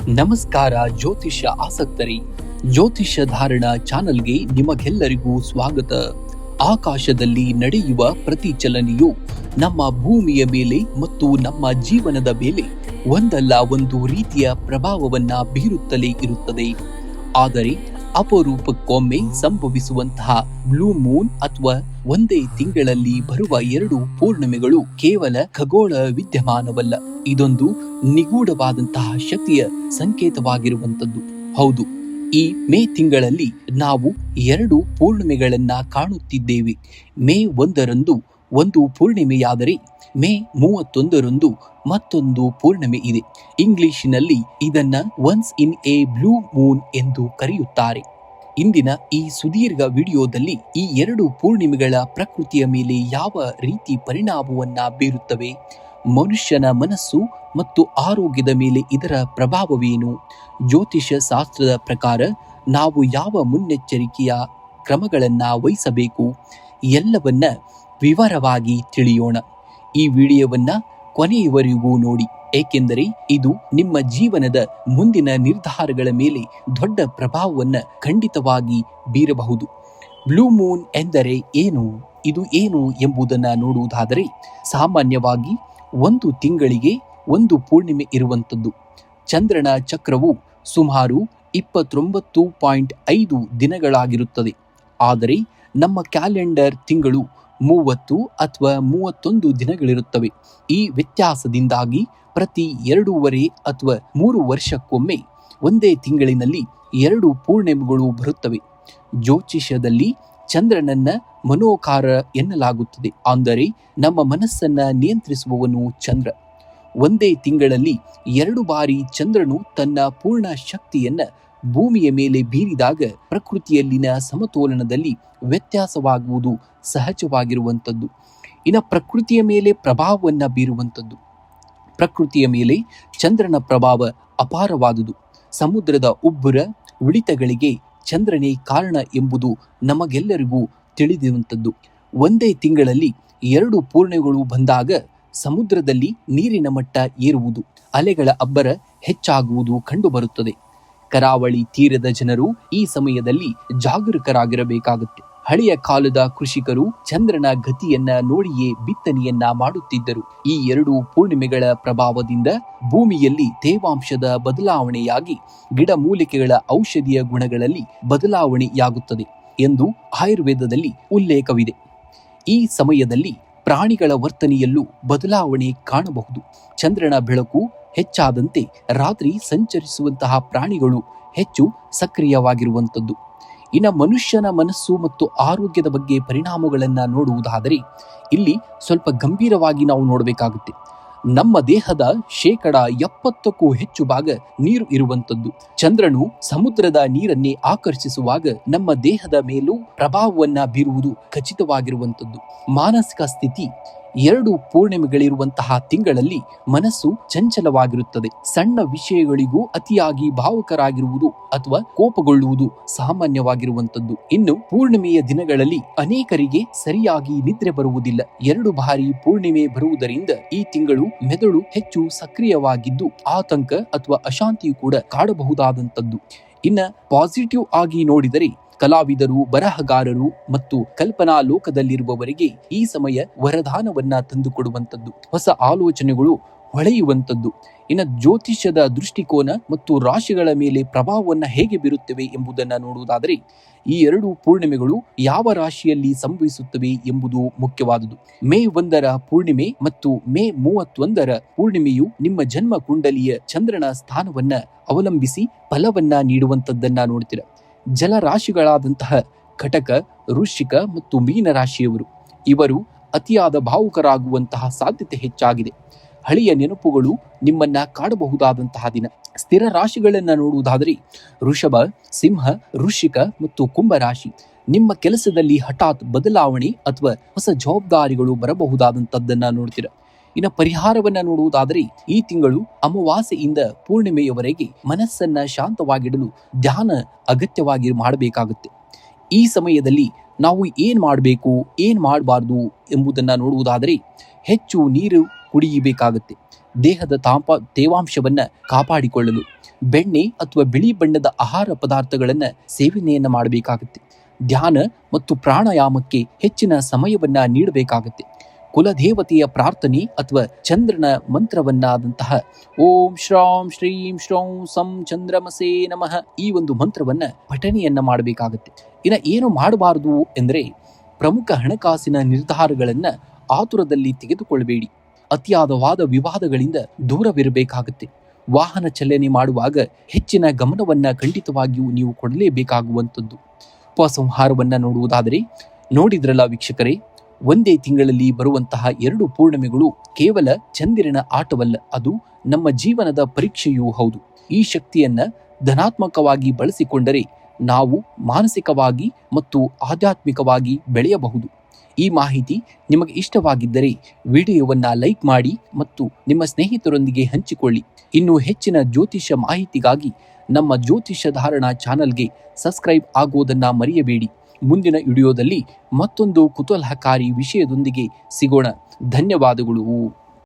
ನಮಸ್ಕಾರ ಜ್ಯೋತಿಷ್ಯ ಆಸಕ್ತರೇ, ಜ್ಯೋತಿಷ್ಯ ಧಾರಣ ಚಾನಲ್ಗೆ ನಿಮಗೆಲ್ಲರಿಗೂ ಸ್ವಾಗತ. ಆಕಾಶದಲ್ಲಿ ನಡೆಯುವ ಪ್ರತಿ ಚಲನೆಯು ನಮ್ಮ ಭೂಮಿಯ ಮೇಲೆ ಮತ್ತು ನಮ್ಮ ಜೀವನದ ಮೇಲೆ ಒಂದಲ್ಲ ಒಂದು ರೀತಿಯ ಪ್ರಭಾವವನ್ನ ಬೀರುತ್ತಲೇ ಇರುತ್ತದೆ. ಆದರೆ ಅಪರೂಪಕ್ಕೊಮ್ಮೆ ಸಂಭವಿಸುವಂತಹ ಬ್ಲೂ ಮೂನ್ ಅಥವಾ ಒಂದೇ ತಿಂಗಳಲ್ಲಿ ಬರುವ 2 ಪೂರ್ಣಿಮೆಗಳು ಕೇವಲ ಖಗೋಳ ವಿದ್ಯಮಾನವಲ್ಲ, ಇದೊಂದು ನಿಗೂಢವಾದಂತಹ ಶಕ್ತಿಯ ಸಂಕೇತವಾಗಿರುವಂತದ್ದು. ಹೌದು, ಈ ಮೇ ತಿಂಗಳಲ್ಲಿ ನಾವು 2 ಪೂರ್ಣಿಮೆಗಳನ್ನ ಕಾಣುತ್ತಿದ್ದೇವೆ. ಮೇ 1ರಂದು ಒಂದು ಪೂರ್ಣಿಮೆಯಾದರೆ ಮೇ 31ರಂದು ಮತ್ತೊಂದು ಪೂರ್ಣಿಮೆ ಇದೆ. ಇಂಗ್ಲಿಷಿನಲ್ಲಿ ಇದನ್ನ once in a blue Moon ಎಂದು ಕರೆಯುತ್ತಾರೆ. ಇಂದಿನ ಈ ಸುದೀರ್ಘ ವಿಡಿಯೋದಲ್ಲಿ ಈ 2 ಪೂರ್ಣಿಮೆಗಳ ಪ್ರಕೃತಿಯ ಮೇಲೆ ಯಾವ ರೀತಿ ಪರಿಣಾಮವನ್ನ ಬೀರುತ್ತವೆ, ಮನುಷ್ಯನ ಮನಸ್ಸು ಮತ್ತು ಆರೋಗ್ಯದ ಮೇಲೆ ಇದರ ಪ್ರಭಾವವೇನು, ಜ್ಯೋತಿಷ್ಯ ಶಾಸ್ತ್ರದ ಪ್ರಕಾರ ನಾವು ಯಾವ ಮುನ್ನೆಚ್ಚರಿಕೆಯ ಕ್ರಮಗಳನ್ನ ವಹಿಸಬೇಕು, ಎಲ್ಲವನ್ನ ವಿವರವಾಗಿ ತಿಳಿಯೋಣ. ಈ ವಿಡಿಯೋವನ್ನ ಕೊನೆಯವರೆಗೂ ನೋಡಿ, ಏಕೆಂದರೆ ಇದು ನಿಮ್ಮ ಜೀವನದ ಮುಂದಿನ ನಿರ್ಧಾರಗಳ ಮೇಲೆ ದೊಡ್ಡ ಪ್ರಭಾವವನ್ನ ಖಂಡಿತವಾಗಿ ಬೀರಬಹುದು. ಬ್ಲೂ ಮೂನ್ ಎಂದರೆ ಏನು, ಇದು ಏನು ಎಂಬುದನ್ನು ನೋಡುವುದಾದರೆ, ಸಾಮಾನ್ಯವಾಗಿ ಒಂದು ತಿಂಗಳಿಗೆ ಒಂದು ಪೂರ್ಣಿಮೆ ಇರುವಂಥದ್ದು. ಚಂದ್ರನ ಚಕ್ರವು ಸುಮಾರು 29.5 ದಿನಗಳಾಗಿರುತ್ತದೆ. ಆದರೆ ನಮ್ಮ ಕ್ಯಾಲೆಂಡರ್ ತಿಂಗಳು 30 ಅಥವಾ 31 ದಿನಗಳಿರುತ್ತವೆ. ಈ ವ್ಯತ್ಯಾಸದಿಂದಾಗಿ ಪ್ರತಿ 2.5 ಅಥವಾ 3 ವರ್ಷಕ್ಕೊಮ್ಮೆ ಒಂದೇ ತಿಂಗಳಿನಲ್ಲಿ 2 ಪೂರ್ಣಿಮೆಗಳು ಬರುತ್ತವೆ. ಜ್ಯೋತಿಷ್ಯದಲ್ಲಿ ಚಂದ್ರನನ್ನ ಮನೋಕಾರ ಎನ್ನಲಾಗುತ್ತದೆ. ಅಂದರೆ ನಮ್ಮ ಮನಸ್ಸನ್ನ ನಿಯಂತ್ರಿಸುವವನು ಚಂದ್ರ. ಒಂದೇ ತಿಂಗಳಲ್ಲಿ 2 ಬಾರಿ ಚಂದ್ರನು ತನ್ನ ಪೂರ್ಣ ಶಕ್ತಿಯನ್ನ ಭೂಮಿಯ ಮೇಲೆ ಬೀರಿದಾಗ ಪ್ರಕೃತಿಯಲ್ಲಿನ ಸಮತೋಲನದಲ್ಲಿ ವ್ಯತ್ಯಾಸವಾಗುವುದು ಸಹಜವಾಗಿರುವಂಥದ್ದು. ಇನ್ನು ಪ್ರಕೃತಿಯ ಮೇಲೆ ಪ್ರಭಾವವನ್ನ ಬೀರುವಂಥದ್ದು. ಪ್ರಕೃತಿಯ ಮೇಲೆ ಚಂದ್ರನ ಪ್ರಭಾವ ಅಪಾರವಾದುದು. ಸಮುದ್ರದ ಉಬ್ಬರ ಇಳಿತಗಳಿಗೆ ಚಂದ್ರನೇ ಕಾರಣ ಎಂಬುದು ನಮಗೆಲ್ಲರಿಗೂ ತಿಳಿದಿರುವಂಥದ್ದು. ಒಂದೇ ತಿಂಗಳಲ್ಲಿ 2 ಪೂರ್ಣಿಮೆಗಳು ಬಂದಾಗ ಸಮುದ್ರದಲ್ಲಿ ನೀರಿನ ಮಟ್ಟ ಏರುವುದು, ಅಲೆಗಳ ಅಬ್ಬರ ಹೆಚ್ಚಾಗುವುದು ಕಂಡುಬರುತ್ತದೆ. ಕರಾವಳಿ ತೀರದ ಜನರು ಈ ಸಮಯದಲ್ಲಿ ಜಾಗರೂಕರಾಗಿರಬೇಕಾಗುತ್ತೆ. ಹಳೆಯ ಕಾಲದ ಕೃಷಿಕರು ಚಂದ್ರನ ಗತಿಯನ್ನ ನೋಡಿಯೇ ಬಿತ್ತನೆಯನ್ನ ಮಾಡುತ್ತಿದ್ದರು. ಈ 2 ಪೂರ್ಣಿಮೆಗಳ ಪ್ರಭಾವದಿಂದ ಭೂಮಿಯಲ್ಲಿ ತೇವಾಂಶದ ಬದಲಾವಣೆಯಾಗಿ ಗಿಡಮೂಲಿಕೆಗಳ ಔಷಧೀಯ ಗುಣಗಳಲ್ಲಿ ಬದಲಾವಣೆಯಾಗುತ್ತದೆ ಎಂದು ಆಯುರ್ವೇದದಲ್ಲಿ ಉಲ್ಲೇಖವಿದೆ. ಈ ಸಮಯದಲ್ಲಿ ಪ್ರಾಣಿಗಳ ವರ್ತನೆಯಲ್ಲೂ ಬದಲಾವಣೆ ಕಾಣಬಹುದು. ಚಂದ್ರನ ಬೆಳಕು ಹೆಚ್ಚಾದಂತೆ ರಾತ್ರಿ ಸಂಚರಿಸುವಂತಹ ಪ್ರಾಣಿಗಳು ಹೆಚ್ಚು ಸಕ್ರಿಯವಾಗಿರುವಂಥದ್ದು. ಇನ್ನು ಮನುಷ್ಯನ ಮನಸ್ಸು ಮತ್ತು ಆರೋಗ್ಯದ ಬಗ್ಗೆ ಪರಿಣಾಮಗಳನ್ನ ನೋಡುವುದಾದರೆ, ಇಲ್ಲಿ ಸ್ವಲ್ಪ ಗಂಭೀರವಾಗಿ ನಾವು ನೋಡಬೇಕಾಗುತ್ತೆ. ನಮ್ಮ ದೇಹದ 70%ಕ್ಕೂ ಹೆಚ್ಚು ಭಾಗ ನೀರು ಇರುವಂಥದ್ದು. ಚಂದ್ರನು ಸಮುದ್ರದ ನೀರನ್ನೇ ಆಕರ್ಷಿಸುವಾಗ ನಮ್ಮ ದೇಹದ ಮೇಲೂ ಪ್ರಭಾವವನ್ನ ಬೀರುವುದು ಖಚಿತವಾಗಿರುವಂಥದ್ದು. ಮಾನಸಿಕ ಸ್ಥಿತಿ 2 ಪೂರ್ಣಿಮೆಗಳಿರುವಂತಹ ತಿಂಗಳಲ್ಲಿ ಮನಸ್ಸು ಚಂಚಲವಾಗಿರುತ್ತದೆ. ಸಣ್ಣ ವಿಷಯಗಳಿಗೂ ಅತಿಯಾಗಿ ಭಾವುಕರಾಗಿರುವುದು ಅಥವಾ ಕೋಪಗೊಳ್ಳುವುದು ಸಾಮಾನ್ಯವಾಗಿರುವಂಥದ್ದು. ಇನ್ನು ಪೂರ್ಣಿಮೆಯ ದಿನಗಳಲ್ಲಿ ಅನೇಕರಿಗೆ ಸರಿಯಾಗಿ ನಿದ್ರೆ ಬರುವುದಿಲ್ಲ. 2 ಬಾರಿ ಪೂರ್ಣಿಮೆ ಬರುವುದರಿಂದ ಈ ತಿಂಗಳು ಮೆದುಳು ಹೆಚ್ಚು ಸಕ್ರಿಯವಾಗಿದ್ದು ಆತಂಕ ಅಥವಾ ಅಶಾಂತಿಯು ಕೂಡ ಕಾಡಬಹುದಾದಂಥದ್ದು. ಇನ್ನ ಪಾಸಿಟಿವ್ ಆಗಿ ನೋಡಿದರೆ, ಕಲಾವಿದರು, ಬರಹಗಾರರು ಮತ್ತು ಕಲ್ಪನಾ ಲೋಕದಲ್ಲಿರುವವರಿಗೆ ಈ ಸಮಯ ವರದಾನವನ್ನ ತಂದುಕೊಡುವಂಥದ್ದು. ಹೊಸ ಆಲೋಚನೆಗಳು ಹೊಳೆಯುವಂಥದ್ದು. ಇನ್ನು ಜ್ಯೋತಿಷ್ಯದ ದೃಷ್ಟಿಕೋನ ಮತ್ತು ರಾಶಿಗಳ ಮೇಲೆ ಪ್ರಭಾವವನ್ನ ಹೇಗೆ ಬೀರುತ್ತವೆ ಎಂಬುದನ್ನ ನೋಡುವುದಾದರೆ, ಈ 2 ಪೂರ್ಣಿಮೆಗಳು ಯಾವ ರಾಶಿಯಲ್ಲಿ ಸಂಭವಿಸುತ್ತವೆ ಎಂಬುದು ಮುಖ್ಯವಾದುದು. ಮೇ 1ರ ಪೂರ್ಣಿಮೆ ಮತ್ತು ಮೇ 31ರ ಪೂರ್ಣಿಮೆಯು ನಿಮ್ಮ ಜನ್ಮ ಕುಂಡಲಿಯ ಚಂದ್ರನ ಸ್ಥಾನವನ್ನ ಅವಲಂಬಿಸಿ ಫಲವನ್ನ ನೀಡುವಂಥದ್ದನ್ನ ನೋಡ್ತೀರ. ಜಲರಾಶಿಗಳಾದಂತಹ ಕಟಕ, ವೃಶ್ಚಿಕ ಮತ್ತು ಮೀನ ರಾಶಿಯವರು, ಇವರು ಅತಿಯಾದ ಭಾವುಕರಾಗುವಂತಹ ಸಾಧ್ಯತೆ ಹೆಚ್ಚಾಗಿದೆ. ಹಳೆಯ ನೆನಪುಗಳು ನಿಮ್ಮನ್ನ ಕಾಡಬಹುದಾದಂತಹ ದಿನ. ಸ್ಥಿರ ರಾಶಿಗಳನ್ನ ನೋಡುವುದಾದರೆ, ವೃಷಭ, ಸಿಂಹ, ವೃಶ್ಚಿಕ ಮತ್ತು ಕುಂಭ ರಾಶಿ, ನಿಮ್ಮ ಕೆಲಸದಲ್ಲಿ ಹಠಾತ್ ಬದಲಾವಣೆ ಅಥವಾ ಹೊಸ ಜವಾಬ್ದಾರಿಗಳು ಬರಬಹುದಾದಂಥದ್ದನ್ನ ನೋಡ್ತೀರ. ಇನ್ನು ಪರಿಹಾರವನ್ನ ನೋಡುವುದಾದರೆ, ಈ ತಿಂಗಳು ಅಮಾವಾಸ್ಯೆಯಿಂದ ಪೂರ್ಣಿಮೆಯವರೆಗೆ ಮನಸ್ಸನ್ನ ಶಾಂತವಾಗಿಡಲು ಧ್ಯಾನ ಅಗತ್ಯವಾಗಿ ಮಾಡಬೇಕಾಗುತ್ತೆ. ಈ ಸಮಯದಲ್ಲಿ ನಾವು ಏನ್ ಮಾಡಬೇಕು, ಏನ್ ಮಾಡಬಾರ್ದು ಎಂಬುದನ್ನ ನೋಡುವುದಾದರೆ, ಹೆಚ್ಚು ನೀರು ಕುಡಿಯಬೇಕಾಗುತ್ತೆ. ದೇಹದ ತೇವಾಂಶವನ್ನ ಕಾಪಾಡಿಕೊಳ್ಳಲು ಬೆಣ್ಣೆ ಅಥವಾ ಬಿಳಿ ಬಣ್ಣದ ಆಹಾರ ಪದಾರ್ಥಗಳನ್ನ ಸೇವನೆಯನ್ನ ಮಾಡಬೇಕಾಗುತ್ತೆ. ಧ್ಯಾನ ಮತ್ತು ಪ್ರಾಣಾಯಾಮಕ್ಕೆ ಹೆಚ್ಚಿನ ಸಮಯವನ್ನ ನೀಡಬೇಕಾಗುತ್ತೆ. ಕುಲದೇವತೆಯ ಪ್ರಾರ್ಥನೆ ಅಥವಾ ಚಂದ್ರನ ಮಂತ್ರವನ್ನಾದಂತಹ ಓಂ ಶ್ರಾಂ ಶ್ರೀಂ ಶ್ರೌಂ ಸಂ ಚಂದ್ರಮಸೇ ನಮಃ ಈ ಒಂದು ಮಂತ್ರವನ್ನ ಪಠನೆಯನ್ನ ಮಾಡಬೇಕಾಗುತ್ತೆ. ಏನು ಮಾಡಬಾರದು ಎಂದರೆ ಪ್ರಮುಖ ಹಣಕಾಸಿನ ನಿರ್ಧಾರಗಳನ್ನ ಆತುರದಲ್ಲಿ ತೆಗೆದುಕೊಳ್ಳಬೇಡಿ. ಅತಿಯಾದ ವಾದ ವಿವಾದಗಳಿಂದ ದೂರವಿರಬೇಕಾಗುತ್ತೆ. ವಾಹನ ಚಲನೆ ಮಾಡುವಾಗ ಹೆಚ್ಚಿನ ಗಮನವನ್ನ ಖಂಡಿತವಾಗಿಯೂ ನೀವು ಕೊಡಲೇಬೇಕಾಗುವಂಥದ್ದು. ಉಪಸಂಹಾರವನ್ನ ನೋಡಿದ್ರಲ್ಲ ವೀಕ್ಷಕರೇ, ಒಂದೇ ತಿಂಗಳಲ್ಲಿ ಬರುವಂತಹ 2 ಪೂರ್ಣಿಮೆಗಳು ಕೇವಲ ಚಂದಿರನ ಆಟವಲ್ಲ, ಅದು ನಮ್ಮ ಜೀವನದ ಪರೀಕ್ಷೆಯೂ ಹೌದು. ಈ ಶಕ್ತಿಯನ್ನ ಧನಾತ್ಮಕವಾಗಿ ಬಳಸಿಕೊಂಡರೆ ನಾವು ಮಾನಸಿಕವಾಗಿ ಮತ್ತು ಆಧ್ಯಾತ್ಮಿಕವಾಗಿ ಬೆಳೆಯಬಹುದು. ಈ ಮಾಹಿತಿ ನಿಮಗೆ ಇಷ್ಟವಾಗಿದ್ದರೆ ವಿಡಿಯೋವನ್ನ ಲೈಕ್ ಮಾಡಿ ಮತ್ತು ನಿಮ್ಮ ಸ್ನೇಹಿತರೊಂದಿಗೆ ಹಂಚಿಕೊಳ್ಳಿ. ಇನ್ನೂ ಹೆಚ್ಚಿನ ಜ್ಯೋತಿಷ್ಯ ಮಾಹಿತಿಗಾಗಿ ನಮ್ಮ ಜ್ಯೋತಿಷ್ಯ ಧಾರಣಾ ಚಾನಲ್ಗೆ ಸಬ್ಸ್ಕ್ರೈಬ್ ಆಗುವುದನ್ನ ಮರೆಯಬೇಡಿ. ಮುಂದಿನ ವಿಡಿಯೋದಲ್ಲಿ ಮತ್ತೊಂದು ಕುತೂಹಲಕಾರಿ ವಿಷಯದೊಂದಿಗೆ ಸಿಗೋಣ. ಧನ್ಯವಾದಗಳು.